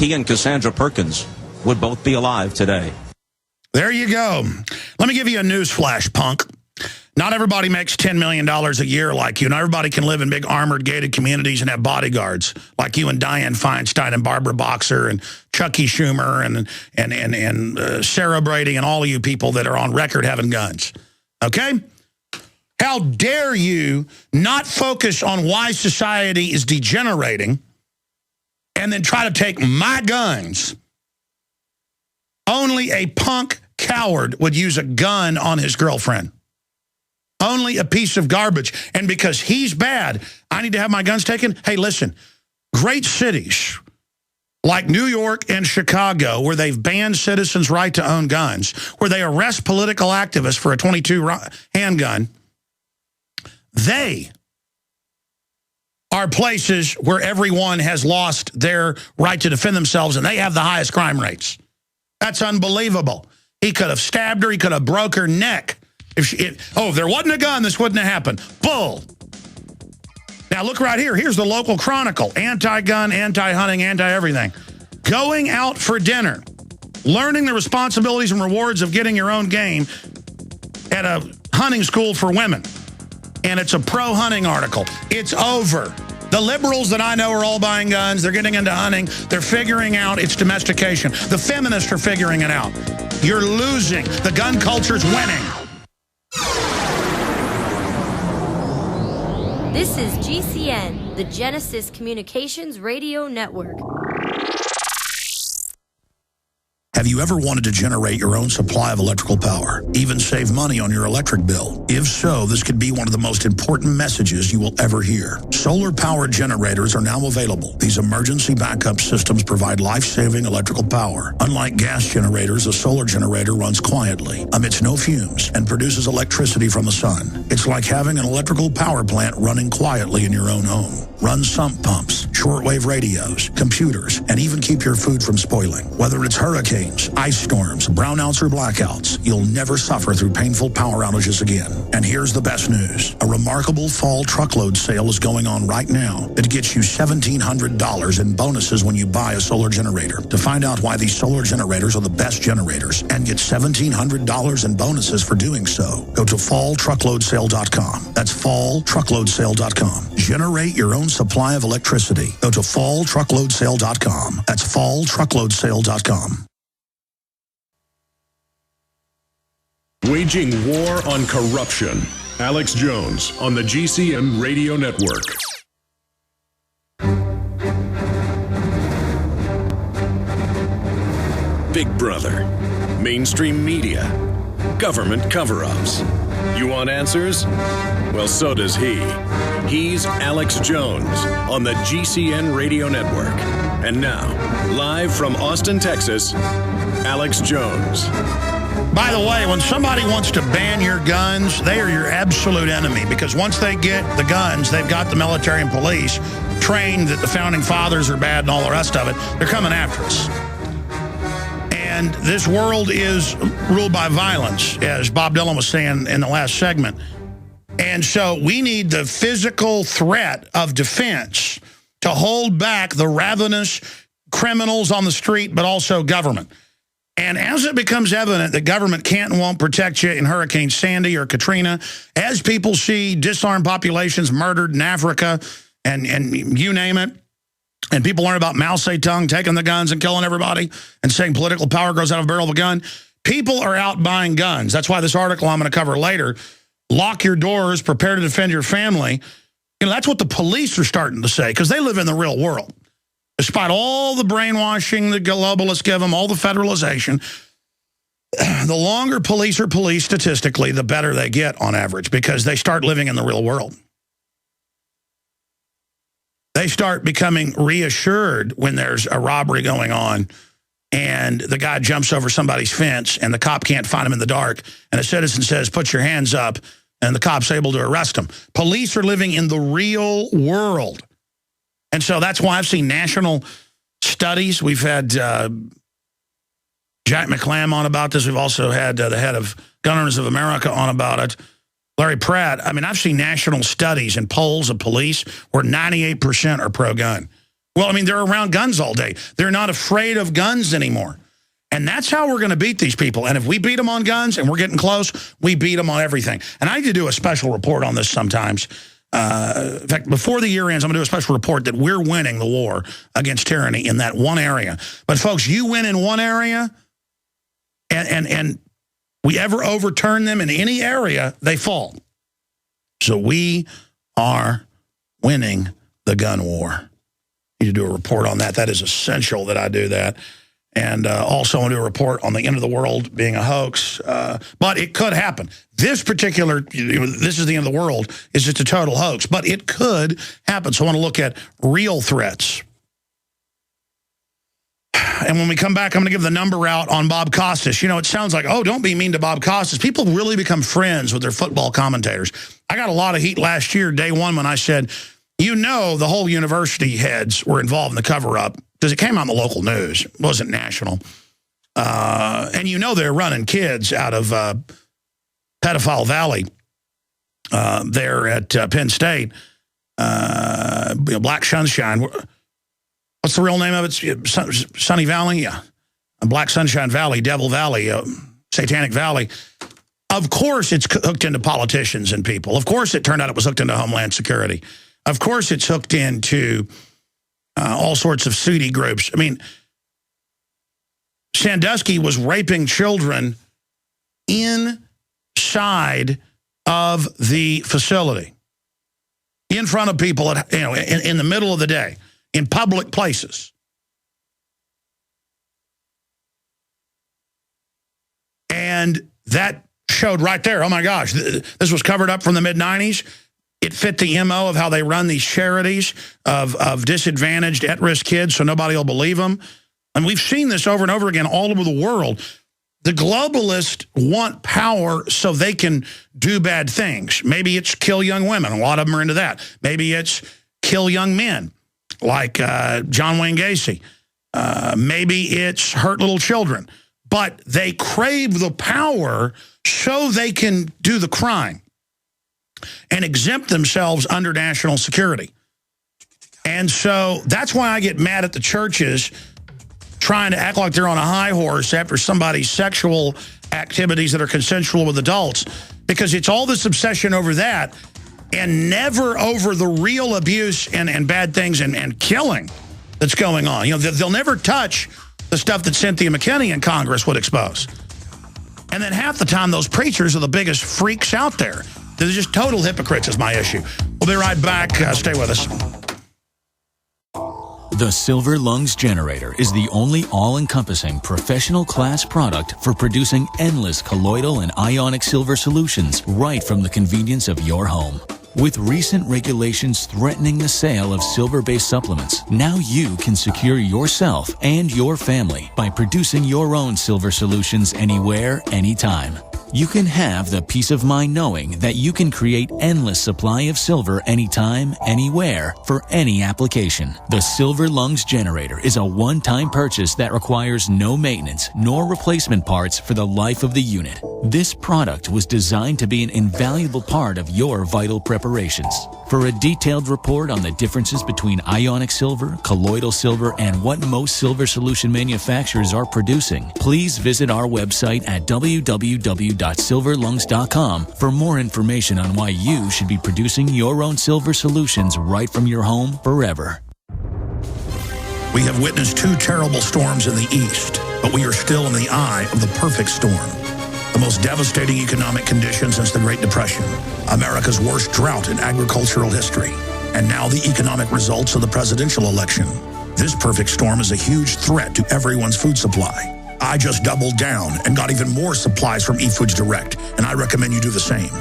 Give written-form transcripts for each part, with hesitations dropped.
he and Cassandra Perkins would both be alive today. There you go. Let me give you a news flash, punk. Not everybody makes $10 million a year like you. Not everybody can live in big armored gated communities and have bodyguards like you and Dianne Feinstein and Barbara Boxer and Chucky Schumer and Sarah Brady and all of you people that are on record having guns. Okay? How dare you not focus on why society is degenerating and then try to take my guns? Only a punk coward would use a gun on his girlfriend. Only a piece of garbage. And because he's bad, I need to have my guns taken? Hey, listen, great cities like New York and Chicago, where they've banned citizens' right to own guns, where they arrest political activists for a .22 handgun, they are places where everyone has lost their right to defend themselves, and they have the highest crime rates. That's unbelievable. He could have stabbed her. He could have broke her neck. If there wasn't a gun, this wouldn't have happened. Bull. Now, look right here. Here's the local Chronicle. Anti-gun, anti-hunting, anti-everything. Going out for dinner. Learning the responsibilities and rewards of getting your own game at a hunting school for women. And it's a pro-hunting article. It's over. The liberals that I know are all buying guns. They're getting into hunting. They're figuring out its domestication. The feminists are figuring it out. You're losing. The gun culture's winning. This is GCN, the Genesis Communications Radio Network. Have you ever wanted to generate your own supply of electrical power, even save money on your electric bill? If so, this could be one of the most important messages you will ever hear. Solar-powered generators are now available. These emergency backup systems provide life-saving electrical power. Unlike gas generators, a solar generator runs quietly, emits no fumes, and produces electricity from the sun. It's like having an electrical power plant running quietly in your own home. Run sump pumps, shortwave radios, computers, and even keep your food from spoiling. Whether it's hurricanes, ice storms, brownouts, or blackouts, you'll never suffer through painful power outages again. And here's the best news. A remarkable fall truckload sale is going on right now. It gets you $1,700 in bonuses when you buy a solar generator. To find out why these solar generators are the best generators and get $1,700 in bonuses for doing so, go to falltruckloadsale.com. That's falltruckloadsale.com. Generate your own supply of electricity. Go to falltruckloadsale.com. That's falltruckloadsale.com. Waging war on corruption. Alex Jones on the GCN Radio Network. Big Brother, mainstream media, government cover-ups. You want answers? Well, so does he. He's Alex Jones on the GCN Radio Network. And now, live from Austin, Texas, Alex Jones. By the way, when somebody wants to ban your guns, they are your absolute enemy, because once they get the guns, they've got the military and police trained that the founding fathers are bad and all the rest of it. They're coming after us. And this world is ruled by violence, as Bob Dylan was saying in the last segment. And so we need the physical threat of defense to hold back the ravenous criminals on the street, but also government. And as it becomes evident that government can't and won't protect you in Hurricane Sandy or Katrina, as people see disarmed populations murdered in Africa and you name it, and people learn about Mao Zedong taking the guns and killing everybody and saying political power grows out of a barrel of a gun, people are out buying guns. That's why this article I'm going to cover later, lock your doors, prepare to defend your family. You know, that's what the police are starting to say, because they live in the real world. Despite all the brainwashing the globalists give them, all the federalization, the longer police are policed statistically, the better they get on average, because they start living in the real world. They start becoming reassured when there's a robbery going on and the guy jumps over somebody's fence and the cop can't find him in the dark, and a citizen says, put your hands up, and the cop's able to arrest him. Police are living in the real world. And so that's why I've seen national studies. We've had Jack McClam on about this. We've also had the head of Gun Owners of America on about it, Larry Pratt. I mean, I've seen national studies and polls of police where 98% are pro-gun. Well, I mean, they're around guns all day. They're not afraid of guns anymore. And that's how we're going to beat these people. And if we beat them on guns and we're getting close, we beat them on everything. And I need to do a special report on this sometimes. In fact, before the year ends, I'm going to do a special report that we're winning the war against tyranny in that one area. But, folks, you win in one area, and we ever overturn them in any area, they fall. So we are winning the gun war. I need to do a report on that. That is essential that I do that. And also I want to do a report on the end of the world being a hoax. But it could happen. This particular, this is the end of the world, is just a total hoax. But it could happen. So I want to look at real threats. And when we come back, I'm going to give the number out on Bob Costas. You know, it sounds like, oh, don't be mean to Bob Costas. People really become friends with their football commentators. I got a lot of heat last year, day one, when I said, you know, the whole university heads were involved in the cover-up because it came out in the local news. It wasn't national. And you know they're running kids out of Pedophile Valley there at Penn State. Black Sunshine. What's the real name of it? Sunny Valley? Yeah. Black Sunshine Valley, Devil Valley, Satanic Valley. Of course it's hooked into politicians and people. Of course it turned out it was hooked into Homeland Security. Of course it's hooked into all sorts of seedy groups. I mean, Sandusky was raping children inside of the facility, in front of people, in the middle of the day, in public places. And that showed right there, oh my gosh, this was covered up from the mid-90s. It fit the MO of how they run these charities of disadvantaged, at-risk kids so nobody will believe them. And we've seen this over and over again all over the world. The globalists want power so they can do bad things. Maybe it's kill young women. A lot of them are into that. Maybe it's kill young men, like John Wayne Gacy. Maybe it's hurt little children. But they crave the power so they can do the crime and exempt themselves under national security. And so that's why I get mad at the churches trying to act like they're on a high horse after somebody's sexual activities that are consensual with adults, because it's all this obsession over that and never over the real abuse and bad things and killing that's going on. You know, they'll never touch the stuff that Cynthia McKinney in Congress would expose. And then half the time, those preachers are the biggest freaks out there. They're just total hypocrites is my issue. We'll be right back. Stay with us. The Silver Lungs Generator is the only all-encompassing professional-class product for producing endless colloidal and ionic silver solutions right from the convenience of your home. With recent regulations threatening the sale of silver-based supplements, now you can secure yourself and your family by producing your own silver solutions anywhere, anytime. You can have the peace of mind knowing that you can create endless supply of silver anytime, anywhere, for any application. The Silver Lungs Generator is a one-time purchase that requires no maintenance nor replacement parts for the life of the unit. This product was designed to be an invaluable part of your vital preparations. For a detailed report on the differences between ionic silver, colloidal silver, and what most silver solution manufacturers are producing, please visit our website at www.silverlungs.com for more information on why you should be producing your own silver solutions right from your home forever. We have witnessed two terrible storms in the east, but we are still in the eye of the perfect storm. The most devastating economic conditions since the Great Depression, America's worst drought in agricultural history, and now the economic results of the presidential election. This perfect storm is a huge threat to everyone's food supply. I just doubled down and got even more supplies from eFoods Direct, and I recommend you do the same.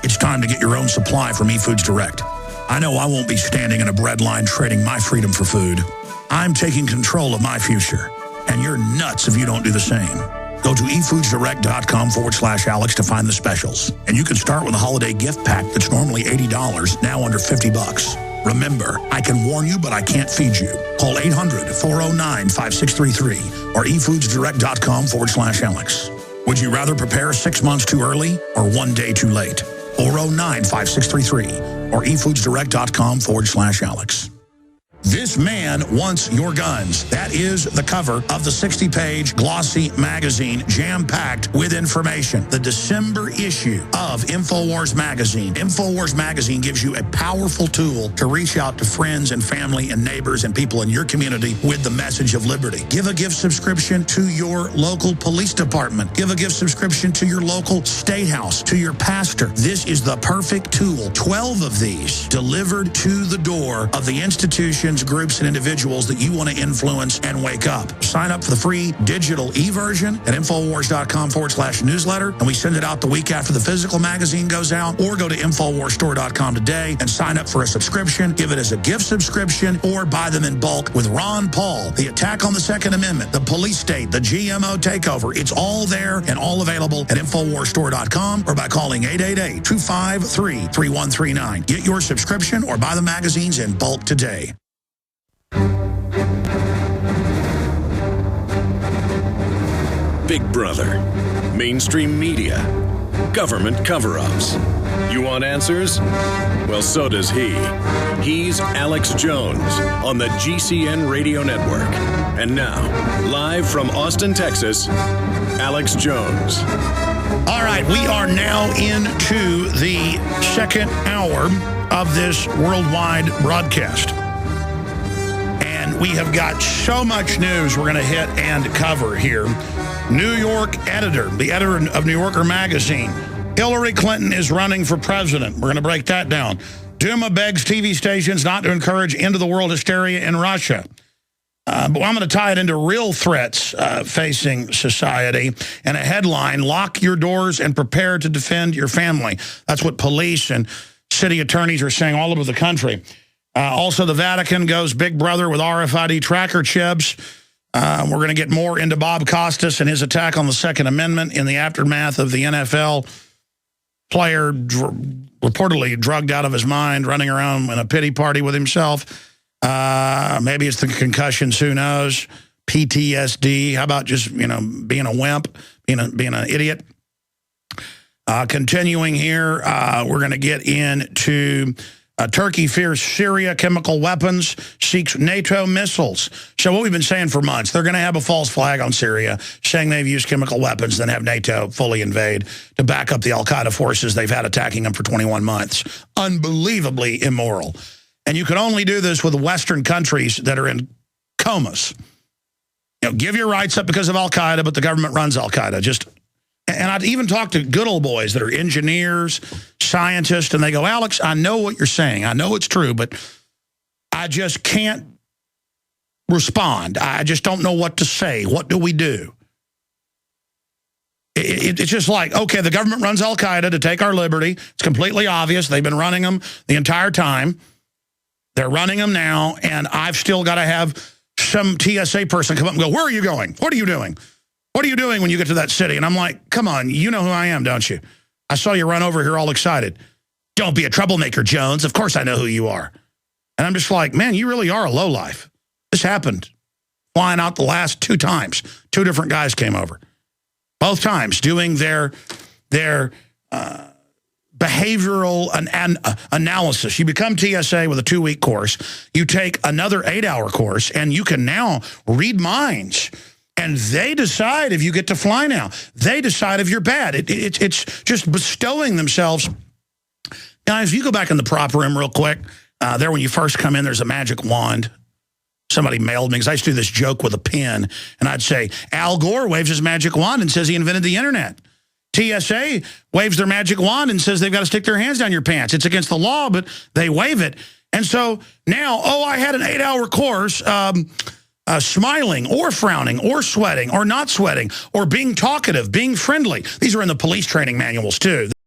It's time to get your own supply from eFoods Direct. I know I won't be standing in a bread line trading my freedom for food. I'm taking control of my future, and you're nuts if you don't do the same. Go to efoodsdirect.com/Alex to find the specials. And you can start with a holiday gift pack that's normally $80, now under $50. Remember, I can warn you, but I can't feed you. Call 800-409-5633 or efoodsdirect.com/Alex. Would you rather prepare 6 months too early or 1 day too late? 409-5633 or efoodsdirect.com/Alex. This man wants your guns. That is the cover of the 60-page glossy magazine, jam-packed with information. The December issue of InfoWars Magazine. InfoWars Magazine gives you a powerful tool to reach out to friends and family and neighbors and people in your community with the message of liberty. Give a gift subscription to your local police department. Give a gift subscription to your local state house, to your pastor. This is the perfect tool. 12 of these delivered to the door of the institution, groups, and individuals that you want to influence and wake up. Sign up for the free digital e-version at Infowars.com/newsletter, and we send it out the week after the physical magazine goes out, or go to InfoWarsStore.com today and sign up for a subscription, give it as a gift subscription, or buy them in bulk with Ron Paul, the attack on the Second Amendment, the police state, the GMO takeover. It's all there and all available at InfoWarsStore.com or by calling 888-253-3139. Get your subscription or buy the magazines in bulk today. Big Brother, mainstream media, government cover-ups. You want answers? Well, so does he. He's Alex Jones on the GCN Radio Network. And now, live from Austin, Texas, Alex Jones. All right, we are now into the second hour of this worldwide broadcast. And we have got so much news we're going to hit and cover here. New York editor, the editor of New Yorker magazine, Hilary Clinton is running for president. We're going to break that down. Duma begs TV stations not to encourage end-of-the-world hysteria in Russia. But I'm going to tie it into real threats facing society. And a headline, lock your doors and prepare to defend your family. That's what police and city attorneys are saying all over the country. Also, the Vatican goes Big Brother with RFID tracker chips. We're going to get more into Bob Costas and his attack on the Second Amendment in the aftermath of the NFL player reportedly drugged out of his mind, running around in a pity party with himself. Maybe it's the concussions, who knows? PTSD. How about just, being a wimp, being an idiot? Continuing here, we're going to get into Turkey fears Syria chemical weapons, seeks NATO missiles. So what we've been saying for months, they're going to have a false flag on Syria, saying they've used chemical weapons, then have NATO fully invade to back up the al-Qaeda forces they've had attacking them for 21 months. Unbelievably immoral. And you can only do this with Western countries that are in comas. Give your rights up because of al-Qaeda, but the government runs al-Qaeda. And I'd even talk to good old boys that are engineers, scientists, and they go, Alex, I know what you're saying. I know it's true, but I just can't respond. I just don't know what to say. What do we do? It's just like, okay, the government runs al-Qaeda to take our liberty. It's completely obvious. They've been running them the entire time. They're running them now, and I've still got to have some TSA person come up and go, where are you going? What are you doing? What are you doing when you get to that city? And I'm like, come on, you know who I am, don't you? I saw you run over here all excited. Don't be a troublemaker, Jones. Of course I know who you are. And I'm just like, man, you really are a lowlife. This happened flying out the last 2 times. 2 different guys came over. Both times doing their behavioral analysis. You become TSA with a 2-week course. You take another 8-hour course, and you can now read minds. And they decide if you get to fly now. They decide if you're bad. It's just bestowing themselves. Now, if you go back in the prop room real quick, there when you first come in, there's a magic wand. Somebody mailed me, because I used to do this joke with a pen, and I'd say, Al Gore waves his magic wand and says he invented the internet. TSA waves their magic wand and says they've got to stick their hands down your pants. It's against the law, but they wave it. And so now, I had an 8-hour course, smiling or frowning or sweating or not sweating or being talkative, being friendly. These are in the police training manuals, too.